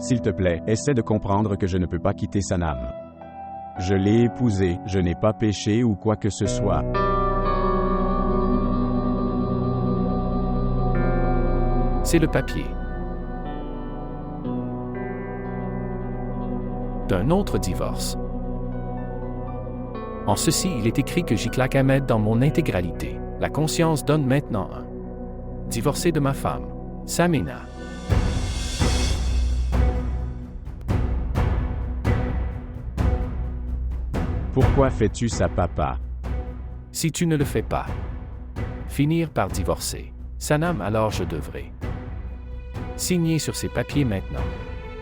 S'il te plaît, essaie de comprendre que je ne peux pas quitter Sanam. Je l'ai épousée, je n'ai pas péché ou quoi que ce soit. C'est le papier d'un autre divorce. En ceci, il est écrit que j'y claque Ahmed dans mon intégralité. La conscience donne maintenant un. Divorcé de ma femme, Samina. Pourquoi fais-tu ça, papa? Si tu ne le fais pas, finir par divorcer, Sanam, alors je devrais signer sur ces papiers maintenant.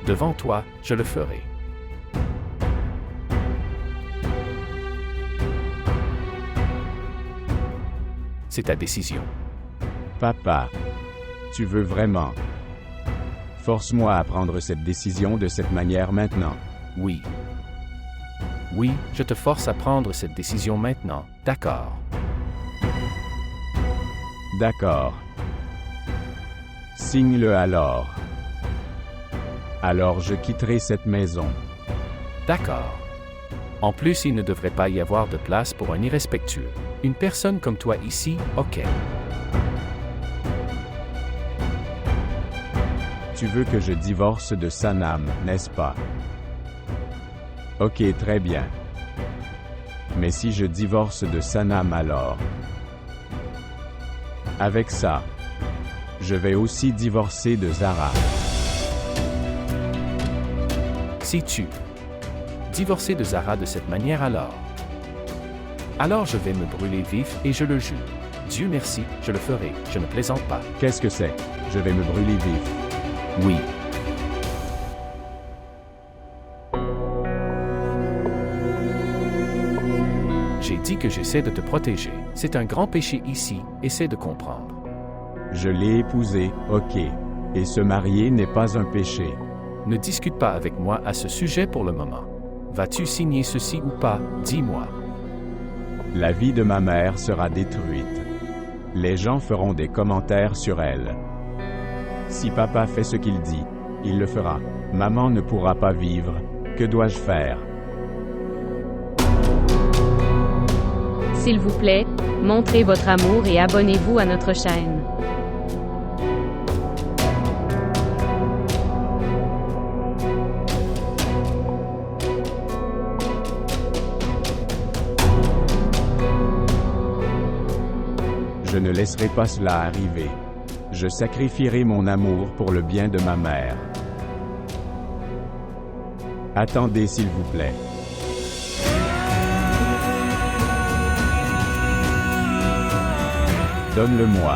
Devant toi, je le ferai. C'est ta décision. Papa, tu veux vraiment? Force-moi à prendre cette décision de cette manière maintenant. Oui. Oui, je te force à prendre cette décision maintenant, d'accord? D'accord. Signe-le alors. Alors je quitterai cette maison. D'accord. En plus, il ne devrait pas y avoir de place pour un irrespectueux. Une personne comme toi ici, ok. Tu veux que je divorce de Sanam, n'est-ce pas? Ok, très bien. Mais si je divorce de Sanam alors? Avec ça, je vais aussi divorcer de Zara. Si tu divorcer de Zara de cette manière alors je vais me brûler vif et je le jure. Dieu merci, je le ferai, je ne plaisante pas. Qu'est-ce que c'est? Je vais me brûler vif. Oui. J'ai dit que j'essaie de te protéger. C'est un grand péché ici, essaie de comprendre. Je l'ai épousée, ok. Et se marier n'est pas un péché. Ne discute pas avec moi à ce sujet pour le moment. Vas-tu signer ceci ou pas, dis-moi. La vie de ma mère sera détruite. Les gens feront des commentaires sur elle. Si papa fait ce qu'il dit, il le fera. Maman ne pourra pas vivre. Que dois-je faire? S'il vous plaît, montrez votre amour et abonnez-vous à notre chaîne. Je ne laisserai pas cela arriver. Je sacrifierai mon amour pour le bien de ma mère. Attendez s'il vous plaît. Donne-le-moi.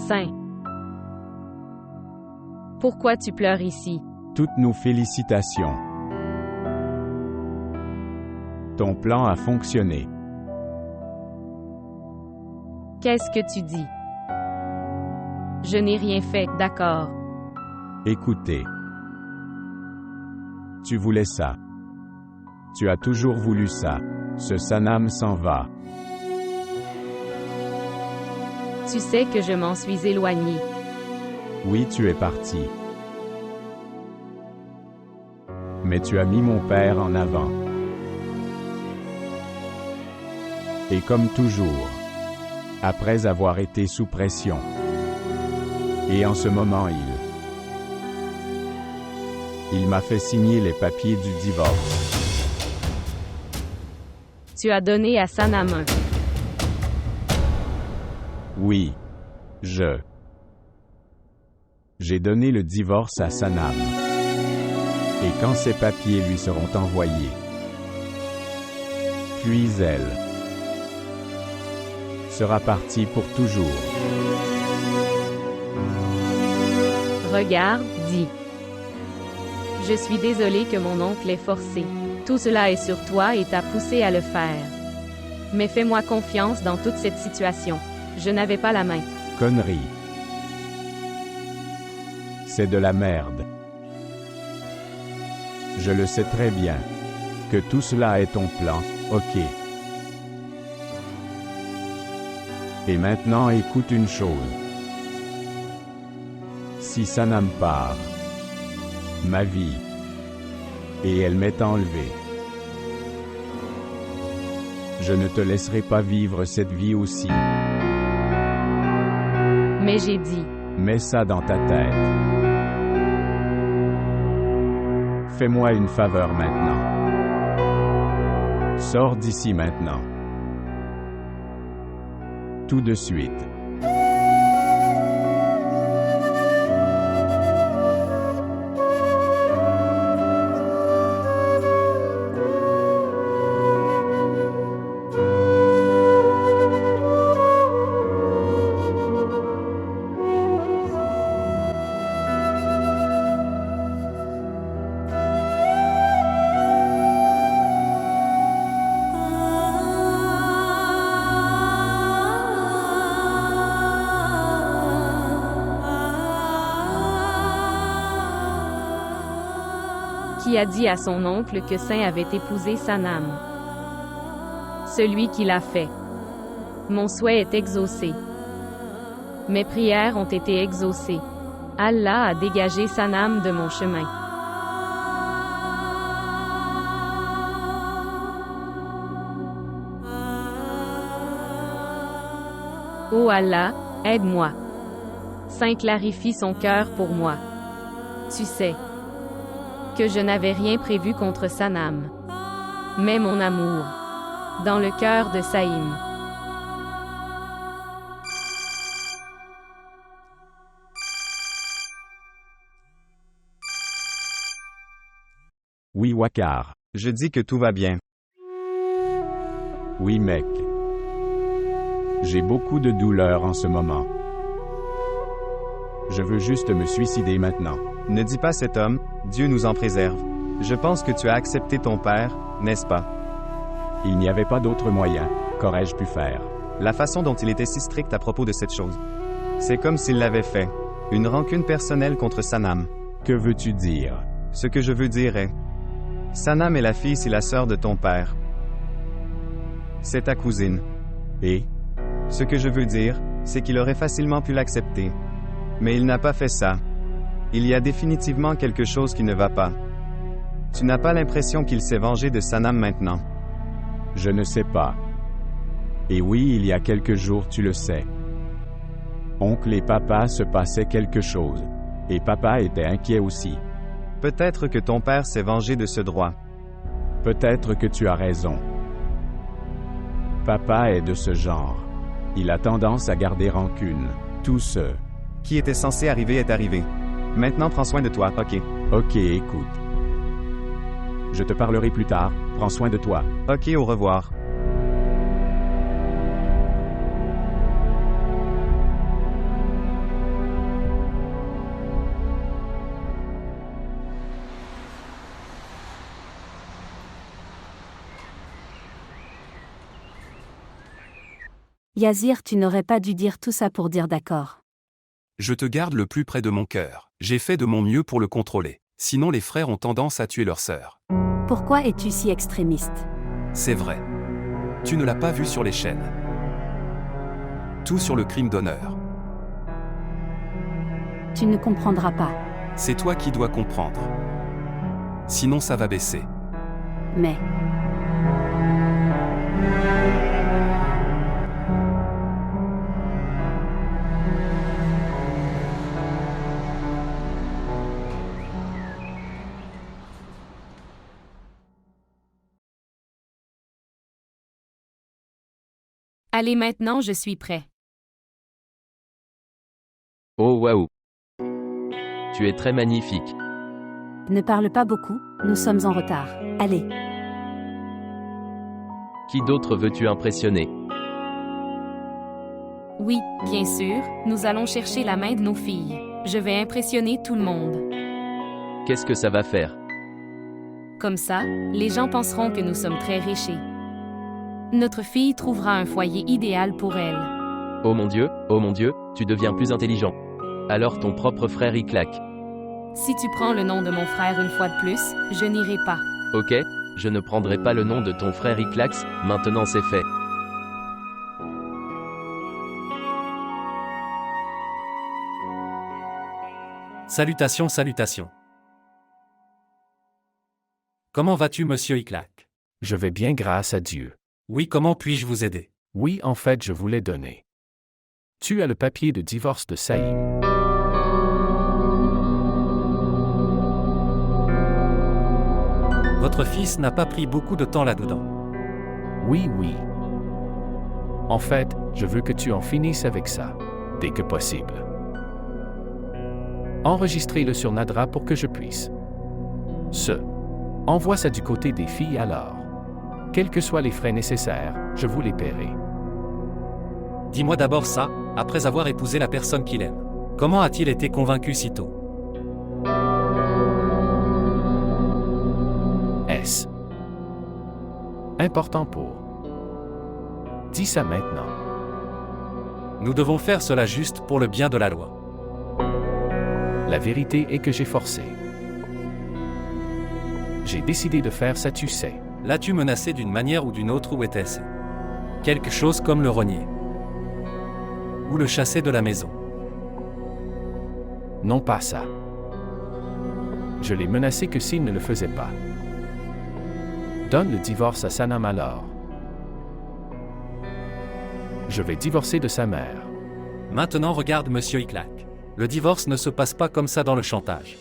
Saint. Pourquoi tu pleures ici? Toutes nos félicitations. Ton plan a fonctionné. Qu'est-ce que tu dis? Je n'ai rien fait, d'accord. Écoutez. Tu voulais ça. Tu as toujours voulu ça. Ce Sanam s'en va. Tu sais que je m'en suis éloigné. Oui, tu es parti. Mais tu as mis mon père en avant. Et comme toujours, après avoir été sous pression, et en ce moment il m'a fait signer les papiers du divorce. Tu as donné à Sanam un. Oui, j'ai donné le divorce à Sanam. Et quand ces papiers lui seront envoyés, puis elle sera partie pour toujours. Regarde, dis. Je suis désolé que mon oncle ait forcé. Tout cela est sur toi et t'a poussé à le faire. Mais fais-moi confiance dans toute cette situation. Je n'avais pas la main. Connerie. C'est de la merde. Je le sais très bien. Que tout cela est ton plan, ok. Et maintenant écoute une chose. Si Sanam part, ma vie, et elle m'est enlevée, je ne te laisserai pas vivre cette vie aussi. Mais j'ai dit. Mets ça dans ta tête. Fais-moi une faveur maintenant. Sors d'ici maintenant. Tout de suite. Qui a dit à son oncle que Saint avait épousé Sanam? Celui qui l'a fait. Mon souhait est exaucé. Mes prières ont été exaucées. Allah a dégagé Sanam de mon chemin. Oh Allah, aide-moi. Saint clarifie son cœur pour moi. Tu sais que je n'avais rien prévu contre Sanam. Mais mon amour dans le cœur de Saïm. Oui, Wakar. Je dis que tout va bien. Oui, mec. J'ai beaucoup de douleur en ce moment. Je veux juste me suicider maintenant. Ne dis pas cet homme, Dieu nous en préserve. Je pense que tu as accepté ton père, n'est-ce pas? Il n'y avait pas d'autre moyen. Qu'aurais-je pu faire? La façon dont il était si strict à propos de cette chose. C'est comme s'il l'avait fait. Une rancune personnelle contre Sanam. Que veux-tu dire? Ce que je veux dire est... Sanam est la fille si la sœur de ton père. C'est ta cousine. Et? Ce que je veux dire, c'est qu'il aurait facilement pu l'accepter. Mais il n'a pas fait ça. Il y a définitivement quelque chose qui ne va pas. Tu n'as pas l'impression qu'il s'est vengé de Sanam maintenant? Je ne sais pas. Et oui, il y a quelques jours, tu le sais. Oncle et papa se passaient quelque chose. Et papa était inquiet aussi. Peut-être que ton père s'est vengé de ce droit. Peut-être que tu as raison. Papa est de ce genre. Il a tendance à garder rancune. Tout ce qui était censé arriver est arrivé. Maintenant, prends soin de toi, ok? Ok, écoute. Je te parlerai plus tard. Prends soin de toi. Ok, au revoir. Yazir, tu n'aurais pas dû dire tout ça pour dire d'accord. Je te garde le plus près de mon cœur. J'ai fait de mon mieux pour le contrôler. Sinon les frères ont tendance à tuer leur sœur. Pourquoi es-tu si extrémiste? C'est vrai. Tu ne l'as pas vu sur les chaînes. Tout sur le crime d'honneur. Tu ne comprendras pas. C'est toi qui dois comprendre. Sinon ça va baisser. Mais, Allez maintenant, je suis prêt. Oh waouh! Tu es très magnifique. ne parle pas beaucoup, nous sommes en retard. Allez, Qui d'autre veux-tu impressionner? Oui, bien sûr, nous allons chercher la main de nos filles. Je vais impressionner tout le monde. Qu'est-ce que ça va faire? Comme ça, les gens penseront que nous sommes très riches. Notre fille trouvera un foyer idéal pour elle. Oh mon Dieu, tu deviens plus intelligent. Alors ton propre frère y claque. Si tu prends le nom de mon frère une fois de plus, je n'irai pas. Ok, je ne prendrai pas le nom de ton frère Iclax, maintenant c'est fait. Salutations, salutations. Comment vas-tu, monsieur Iclac? Je vais bien grâce à Dieu. Oui, comment puis-je vous aider? Oui, en fait, je voulais donner. Tu as le papier de divorce de Saïm. Votre fils n'a pas pris beaucoup de temps là-dedans. Oui. En fait, je veux que tu en finisses avec ça, dès que possible. Enregistrez-le sur Nadra pour que je puisse. Envoie ça du côté des filles alors. Quels que soient les frais nécessaires, je vous les paierai. Dis-moi d'abord ça, après avoir épousé la personne qu'il aime. Comment a-t-il été convaincu si tôt? Est-ce important pour? Dis ça maintenant. Nous devons faire cela juste pour le bien de la loi. La vérité est que j'ai forcé. J'ai décidé de faire ça, tu sais. L'as-tu menacé d'une manière ou d'une autre ou était-ce quelque chose comme le rogner? Ou le chasser de la maison? Non pas ça. Je l'ai menacé que s'il ne le faisait pas. Donne le divorce à Sanam alors. Je vais divorcer de sa mère. Maintenant regarde monsieur Iclac. Le divorce ne se passe pas comme ça dans le chantage.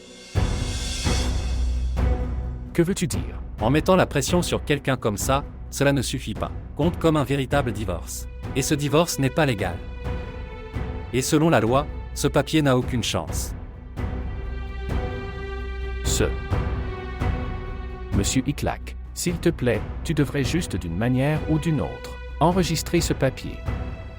Que veux-tu dire? En mettant la pression sur quelqu'un comme ça, cela ne suffit pas. Compte comme un véritable divorce. Et ce divorce n'est pas légal. Et selon la loi, ce papier n'a aucune chance. Monsieur Iclac, s'il te plaît, tu devrais juste d'une manière ou d'une autre enregistrer ce papier.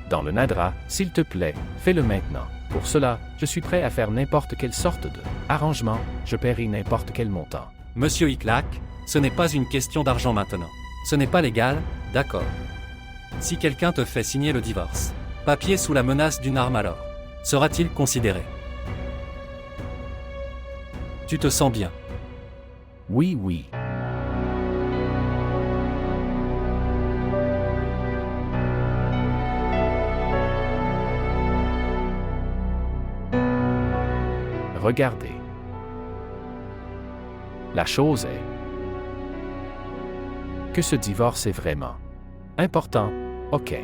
Dans le Nadra, s'il te plaît, fais-le maintenant. Pour cela, je suis prêt à faire n'importe quelle sorte de arrangement, je paierai n'importe quel montant. Monsieur Iclac, ce n'est pas une question d'argent maintenant. Ce n'est pas légal, d'accord. Si quelqu'un te fait signer le divorce, papier sous la menace d'une arme alors, sera-t-il considéré? Tu te sens bien? Oui. Regardez. La chose est que ce divorce est vraiment important, ok.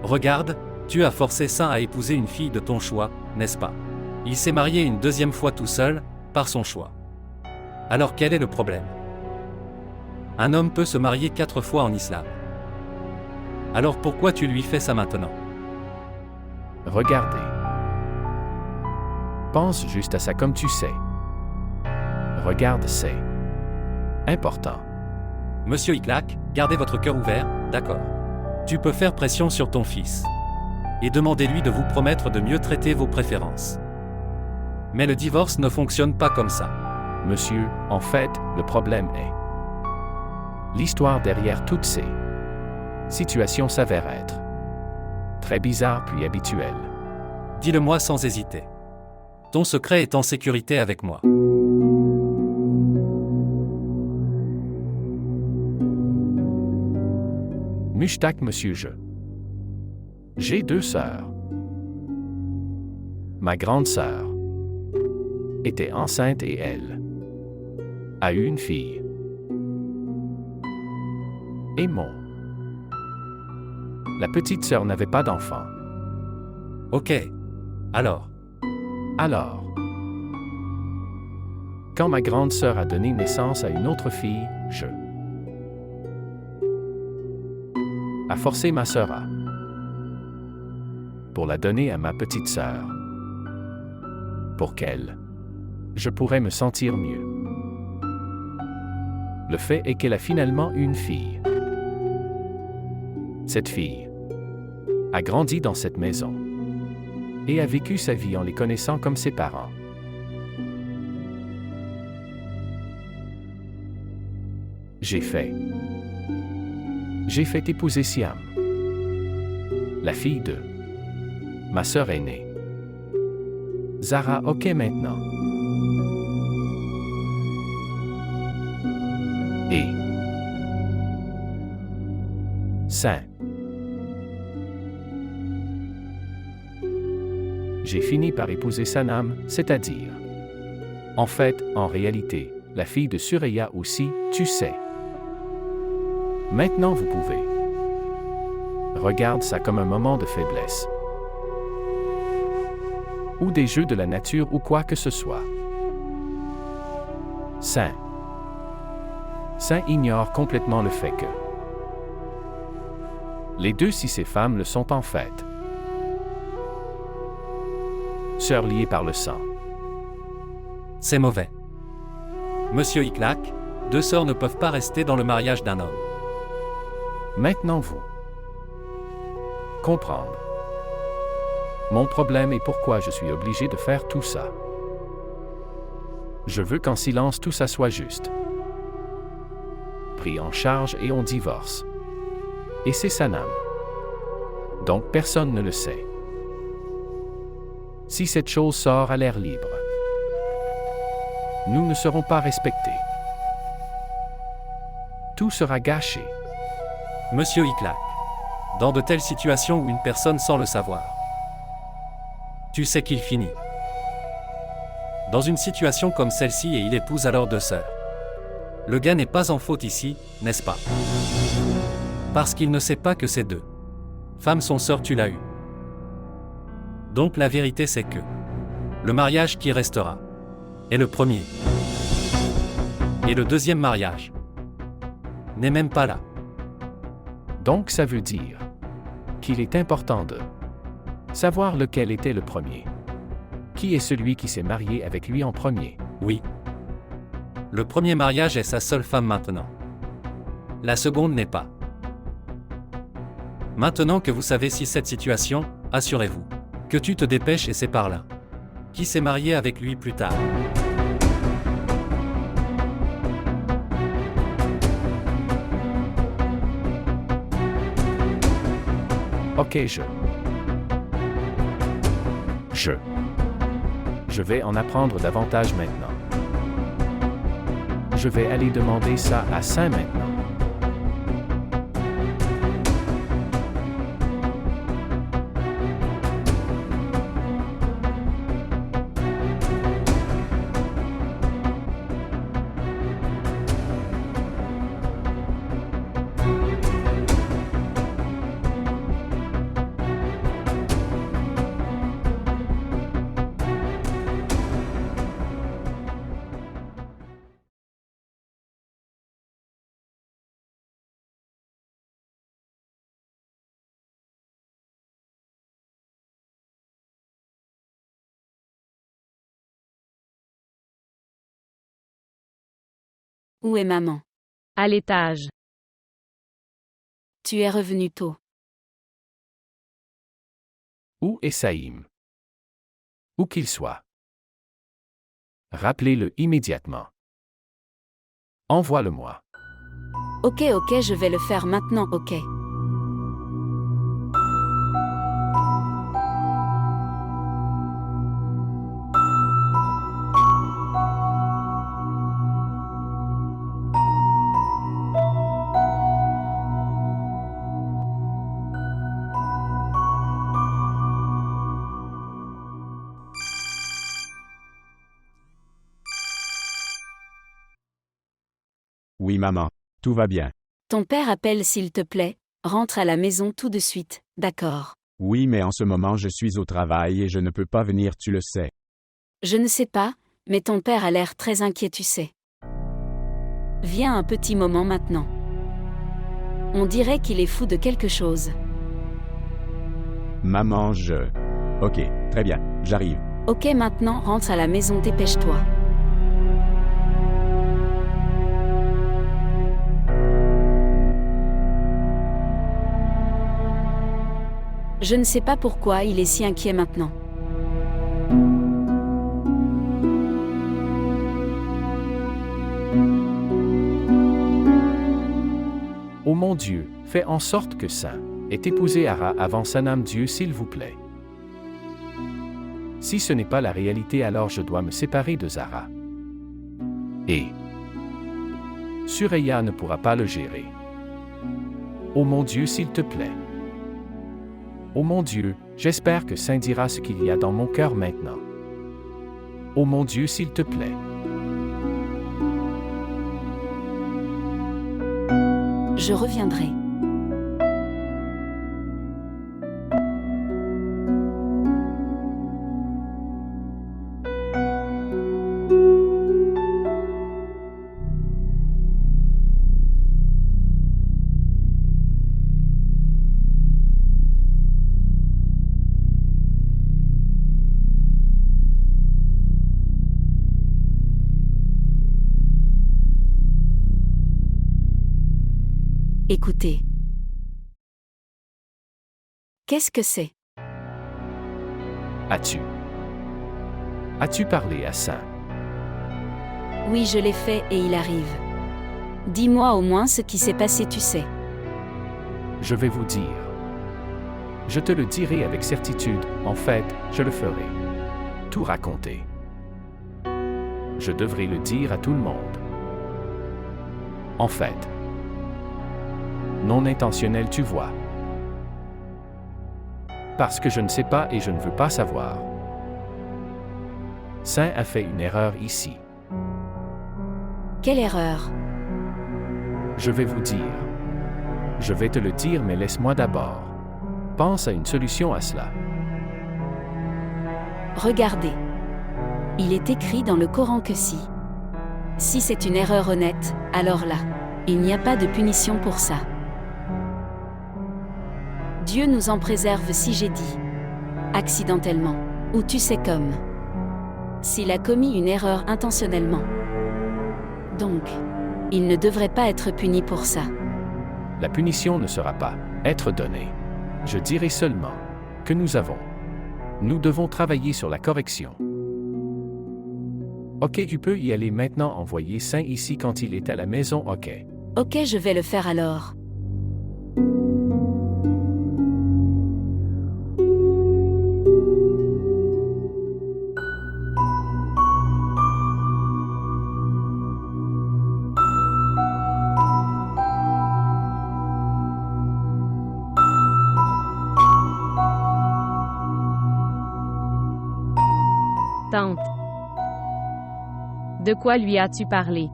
Regarde, tu as forcé Saint à épouser une fille de ton choix, n'est-ce pas? Il s'est marié une deuxième fois tout seul, par son choix. Alors quel est le problème? Un homme peut se marier 4 fois en islam. Alors pourquoi tu lui fais ça maintenant? Regardez. Pense juste à ça comme tu sais. Regarde, c'est important. Monsieur Iclac, gardez votre cœur ouvert, d'accord. Tu peux faire pression sur ton fils. Et demandez-lui de vous promettre de mieux traiter vos préférences. Mais le divorce ne fonctionne pas comme ça. Monsieur, en fait, le problème est l'histoire derrière toutes ces situations s'avère être très bizarre puis habituelle. Dis-le-moi sans hésiter. Ton secret est en sécurité avec moi. Mushtaq, monsieur, J'ai 2 sœurs. Ma grande sœur était enceinte et elle a eu une fille. Et la petite sœur n'avait pas d'enfant. Ok. Alors, quand ma grande sœur a donné naissance à une autre fille, je a forcé ma sœur pour la donner à ma petite sœur, pour qu'elle je pourrais me sentir mieux. Le fait est qu'elle a finalement eu une fille. Cette fille a grandi dans cette maison et a vécu sa vie en les connaissant comme ses parents. J'ai fait épouser Siam, la fille de ma sœur aînée. Zara, ok maintenant. Et Saint. J'ai fini par épouser Sanam, c'est-à-dire. En fait, en réalité, la fille de Sureya aussi, tu sais. Maintenant vous pouvez. Regarde ça comme un moment de faiblesse. Ou des jeux de la nature ou quoi que ce soit. Saint ignore complètement le fait que les deux, si ces femmes le sont en fait, sœurs liées par le sang. C'est mauvais. Monsieur Iclac, 2 sœurs ne peuvent pas rester dans le mariage d'un homme. Maintenant vous comprendre mon problème et pourquoi je suis obligé de faire tout ça. Je veux qu'en silence tout ça soit juste pris en charge et on divorce. Et c'est Sanam. Donc personne ne le sait. Si cette chose sort à l'air libre, nous ne serons pas respectés. Tout sera gâché. Monsieur Iclac, dans de telles situations où une personne sans le savoir, tu sais qu'il finit. Dans une situation comme celle-ci et il épouse alors 2 sœurs. Le gars n'est pas en faute ici, n'est-ce pas? Parce qu'il ne sait pas que ces 2 femmes sont sœurs, tu l'as eu. Donc la vérité c'est que le mariage qui restera est le premier. Et le deuxième mariage n'est même pas là. Donc ça veut dire qu'il est important de savoir lequel était le premier. Qui est celui qui s'est marié avec lui en premier? Oui. Le premier mariage est sa seule femme maintenant. La seconde n'est pas. Maintenant que vous savez si cette situation, assurez-vous que tu te dépêches et c'est par là. Qui s'est marié avec lui plus tard. Ok, je vais en apprendre davantage maintenant. Je vais aller demander ça à Saint maintenant. Où est maman? À l'étage. Tu es revenu tôt. Où est Saïm? Où qu'il soit. Rappelez-le immédiatement. Envoie-le-moi. Ok, je vais le faire maintenant, ok. Oui maman, tout va bien. Ton père appelle s'il te plaît, rentre à la maison tout de suite, d'accord. Oui mais en ce moment je suis au travail et je ne peux pas venir, tu le sais. Je ne sais pas, mais ton père a l'air très inquiet, tu sais. Viens un petit moment maintenant. On dirait qu'il est fou de quelque chose. Maman, Ok, très bien, j'arrive. Ok, maintenant rentre à la maison, dépêche-toi. Je ne sais pas pourquoi il est si inquiet maintenant. Ô mon Dieu, fais en sorte que Saint ait épousé Ara avant Sanam, Dieu s'il vous plaît. Si ce n'est pas la réalité, alors je dois me séparer de Zara. Et Suraya ne pourra pas le gérer. Ô mon Dieu, s'il te plaît. Ô mon Dieu, j'espère que Saint dira ce qu'il y a dans mon cœur maintenant. Ô mon Dieu, s'il te plaît. Je reviendrai. Écoutez. Qu'est-ce que c'est? As-tu parlé à Saint? Oui, je l'ai fait et il arrive. Dis-moi au moins ce qui s'est passé, tu sais. Je vais vous dire. Je te le dirai avec certitude, en fait, je le ferai. Tout raconter. Je devrais le dire à tout le monde. En fait. Non intentionnel, tu vois. Parce que je ne sais pas et je ne veux pas savoir. Saint a fait une erreur ici. Quelle erreur? Je vais vous dire. Je vais te le dire, mais laisse-moi d'abord. Pense à une solution à cela. Regardez. Il est écrit dans le Coran que si c'est une erreur honnête, alors là, il n'y a pas de punition pour ça. Dieu nous en préserve, si j'ai dit accidentellement, ou tu sais comme s'il a commis une erreur intentionnellement. Donc, il ne devrait pas être puni pour ça. La punition ne sera pas être donnée. Je dirai seulement que nous devons travailler sur la correction. Ok, tu peux y aller maintenant, envoyer Saint ici quand il est à la maison, ok. Ok, je vais le faire alors. Tante. De quoi lui as-tu parlé?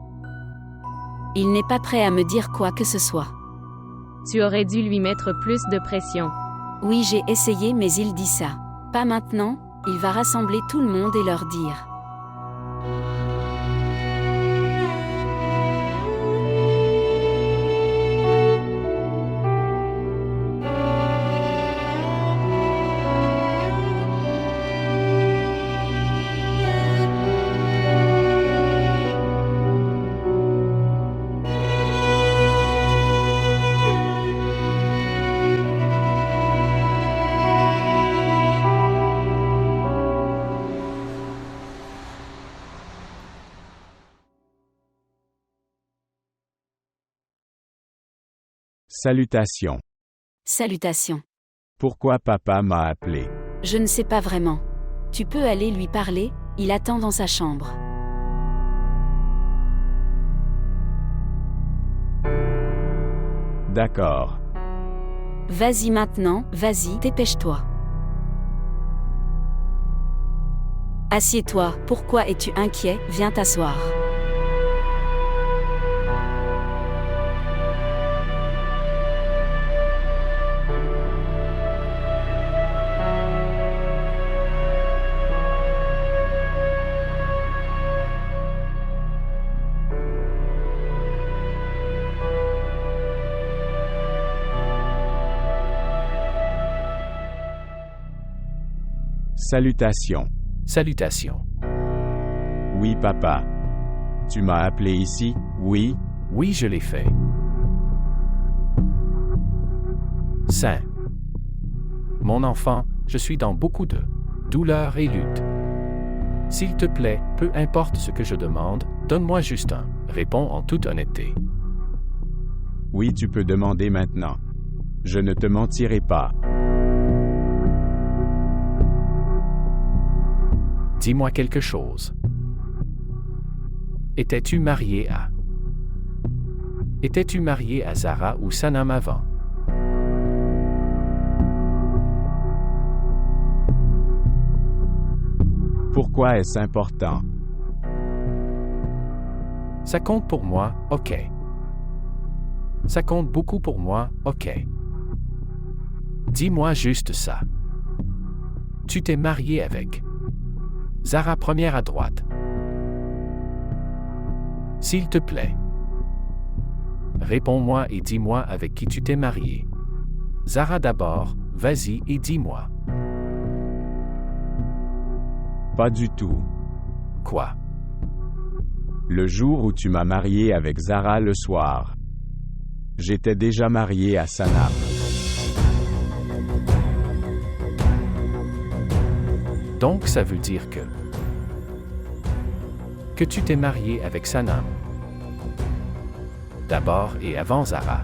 Il n'est pas prêt à me dire quoi que ce soit. Tu aurais dû lui mettre plus de pression. Oui, j'ai essayé, mais il dit ça. Pas maintenant, il va rassembler tout le monde et leur dire. Salutations. Salutations. Pourquoi papa m'a appelé? Je ne sais pas vraiment. Tu peux aller lui parler, il attend dans sa chambre. D'accord. Vas-y maintenant, vas-y, dépêche-toi. Assieds-toi, pourquoi es-tu inquiet? Viens t'asseoir. Salutations. Salutations. Oui, papa. Tu m'as appelé ici, oui? Oui, je l'ai fait. Saint. Mon enfant, je suis dans beaucoup de douleur et lutte. S'il te plaît, peu importe ce que je demande, donne-moi juste un. Réponds en toute honnêteté. Oui, tu peux demander maintenant. Je ne te mentirai pas. Dis-moi quelque chose. Étais-tu marié à Zara ou Sanam avant? Pourquoi est-ce important? Ça compte pour moi, ok. Ça compte beaucoup pour moi, ok. Dis-moi juste ça. Tu t'es marié avec Zara première à droite. S'il te plaît. Réponds-moi et dis-moi avec qui tu t'es marié. Zara d'abord, vas-y et dis-moi. Pas du tout. Quoi? Le jour où tu m'as marié avec Zara le soir. J'étais déjà marié à Sanam. Donc ça veut dire que tu t'es marié avec Sanam. D'abord et avant Zara.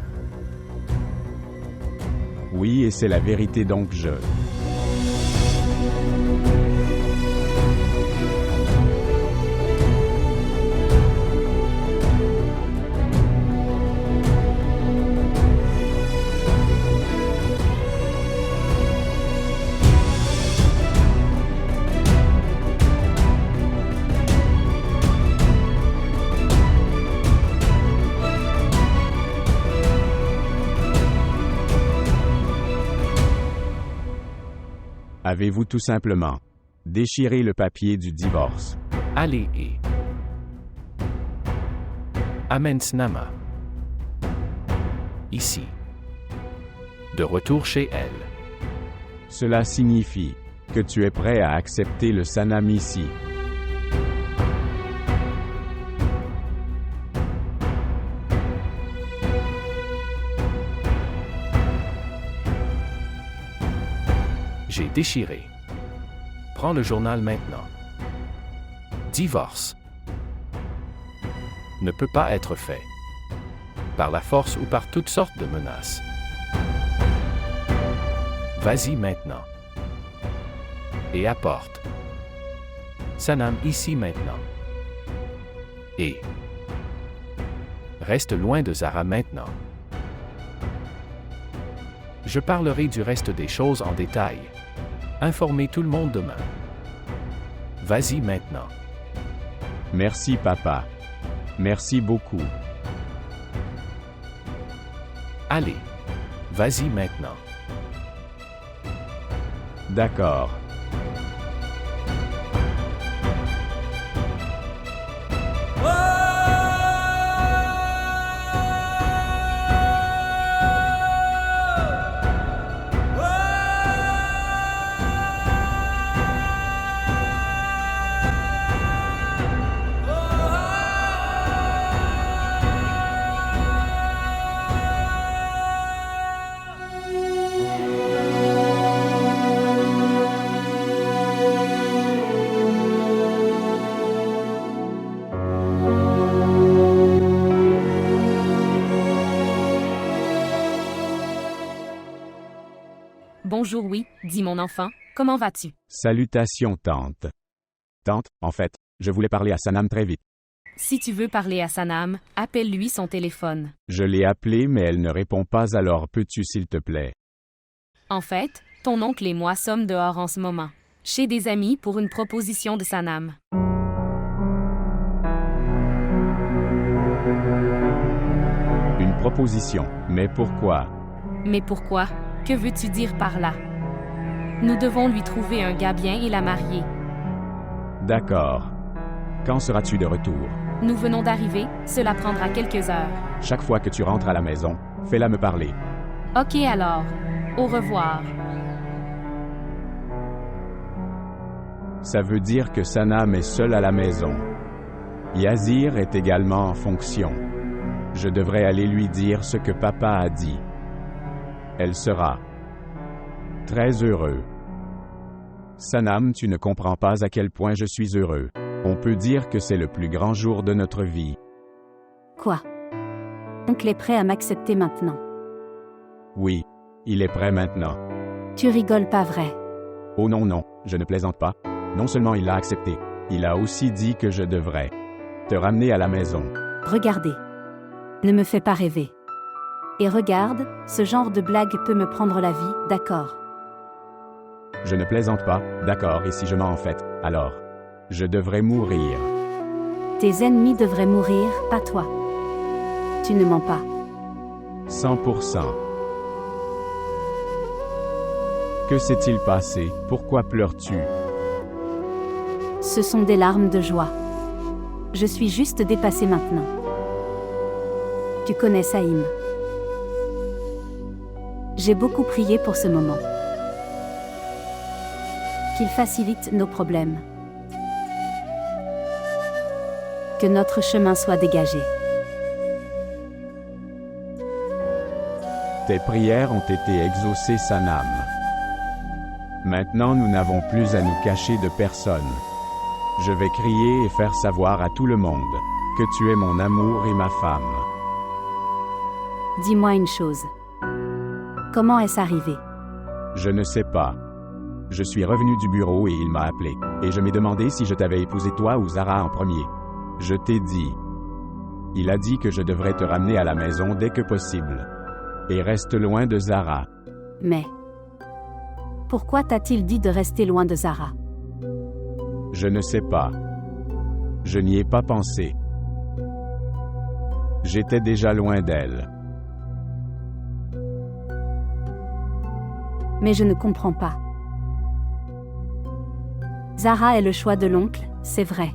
Oui, et c'est la vérité donc je... Avez-vous tout simplement déchiré le papier du divorce? Allez et Amen Snama. Ici. De retour chez elle. Cela signifie que tu es prêt à accepter le Sanam ici. J'ai déchiré. Prends le journal maintenant. Divorce. Ne peut pas être fait. Par la force ou par toutes sortes de menaces. Vas-y maintenant. Et apporte. Sanam ici maintenant. Et reste loin de Zara maintenant. Je parlerai du reste des choses en détail. Informez tout le monde demain. Vas-y maintenant. Merci papa. Merci beaucoup. Allez. Vas-y maintenant. D'accord. Bonjour, oui, dit mon enfant, comment vas-tu? Salutations, tante. Tante, en fait, je voulais parler à Sanam très vite. Si tu veux parler à Sanam, appelle-lui son téléphone. Je l'ai appelée, mais elle ne répond pas, alors peux-tu s'il te plaît? En fait, ton oncle et moi sommes dehors en ce moment, chez des amis pour une proposition de Sanam. Une proposition, mais pourquoi? Mais pourquoi? Que veux-tu dire par là? Nous devons lui trouver un gars bien et la marier. D'accord. Quand seras-tu de retour? Nous venons d'arriver, cela prendra quelques heures. Chaque fois que tu rentres à la maison, fais-la me parler. Ok alors. Au revoir. Ça veut dire que Sanam est seul à la maison. Yazir est également en fonction. Je devrais aller lui dire ce que papa a dit. Elle sera très heureux. Sanam, tu ne comprends pas à quel point je suis heureux. On peut dire que c'est le plus grand jour de notre vie. Quoi? Oncle est prêt à m'accepter maintenant. Oui, il est prêt maintenant. Tu rigoles pas vrai? Oh non, non, je ne plaisante pas. Non seulement il l'a accepté, il a aussi dit que je devrais te ramener à la maison. Regardez. Ne me fais pas rêver. Et regarde, ce genre de blague peut me prendre la vie, d'accord? Je ne plaisante pas, d'accord, et si je mens en fait, alors, je devrais mourir. Tes ennemis devraient mourir, pas toi. Tu ne mens pas. 100%. Que s'est-il passé? Pourquoi pleures-tu? Ce sont des larmes de joie. Je suis juste dépassée maintenant. Tu connais Saïm. J'ai beaucoup prié pour ce moment. Qu'il facilite nos problèmes. Que notre chemin soit dégagé. Tes prières ont été exaucées, Sanam. Maintenant nous n'avons plus à nous cacher de personne. Je vais crier et faire savoir à tout le monde que tu es mon amour et ma femme. Dis-moi une chose. Comment est-ce arrivé? Je ne sais pas. Je suis revenu du bureau et il m'a appelé. Et je m'ai demandé si je t'avais épousé toi ou Zara en premier. Je t'ai dit. Il a dit que je devrais te ramener à la maison dès que possible. Et reste loin de Zara. Mais pourquoi t'a-t-il dit de rester loin de Zara? Je ne sais pas. Je n'y ai pas pensé. J'étais déjà loin d'elle. Mais je ne comprends pas. Zara est le choix de l'oncle, c'est vrai.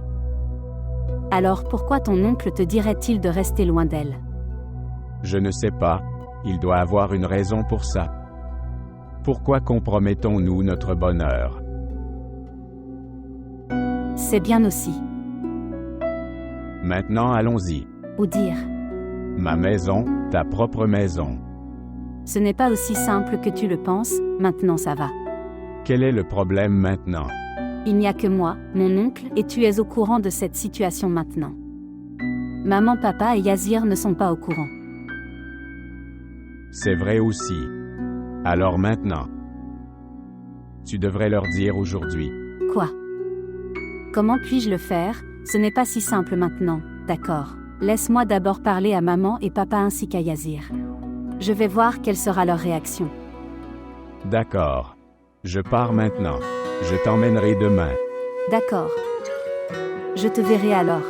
Alors pourquoi ton oncle te dirait-il de rester loin d'elle? Je ne sais pas, il doit avoir une raison pour ça. Pourquoi compromettons-nous notre bonheur? C'est bien aussi. Maintenant allons-y. Ou dire. Ma maison, ta propre maison. Ce n'est pas aussi simple que tu le penses, maintenant ça va. Quel est le problème maintenant? Il n'y a que moi, mon oncle, et tu es au courant de cette situation maintenant. Maman, papa et Yazir ne sont pas au courant. C'est vrai aussi. Alors maintenant, tu devrais leur dire aujourd'hui. Quoi? Comment puis-je le faire? Ce n'est pas si simple maintenant, d'accord. Laisse-moi d'abord parler à maman et papa ainsi qu'à Yazir. Je vais voir quelle sera leur réaction. D'accord. Je pars maintenant. Je t'emmènerai demain. D'accord. Je te verrai alors.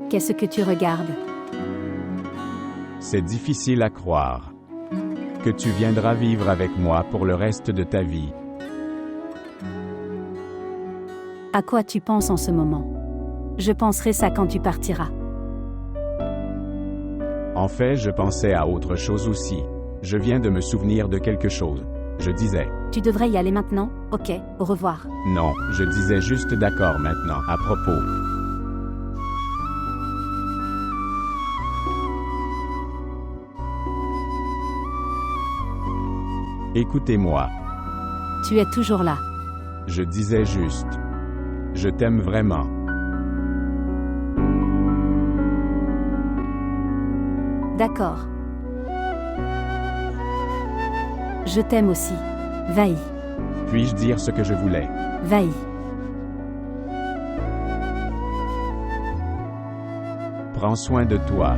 Qu'est-ce que tu regardes? C'est difficile à croire. Que tu viendras vivre avec moi pour le reste de ta vie. À quoi tu penses en ce moment? Je penserai ça quand tu partiras. En fait, je pensais à autre chose aussi. Je viens de me souvenir de quelque chose. Je disais. Tu devrais y aller maintenant? Ok, au revoir. Non, je disais juste d'accord maintenant, à propos. Écoutez-moi. Tu es toujours là. Je disais juste. Je t'aime vraiment. D'accord. Je t'aime aussi. Vaï. Puis-je dire ce que je voulais? Vaï. Prends soin de toi.